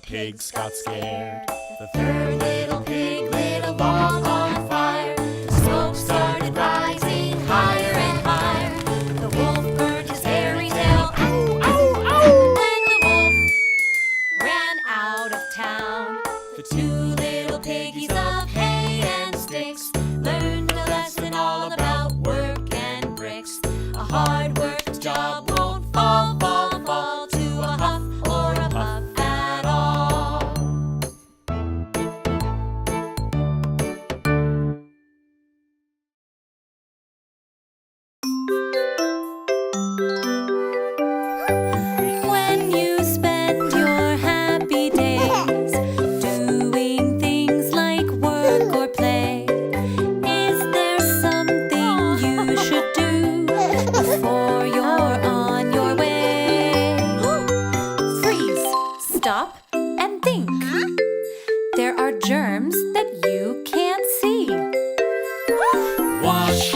pigs got scared. The third little pig lit a log on fire. The smoke started rising higher and higher. The wolf burned his hairy tail, ow, ow, ow. Then the wolf ran out of town. The two little piggies of hay and sticks learned a lesson all about work and bricks. A hard worked job won't fall to a huff or a puff at all. When you spend your happy days doing things like work or play, is there something you should do before you're on your way? Freeze, stop, and think. There are germs that you can't see. Wash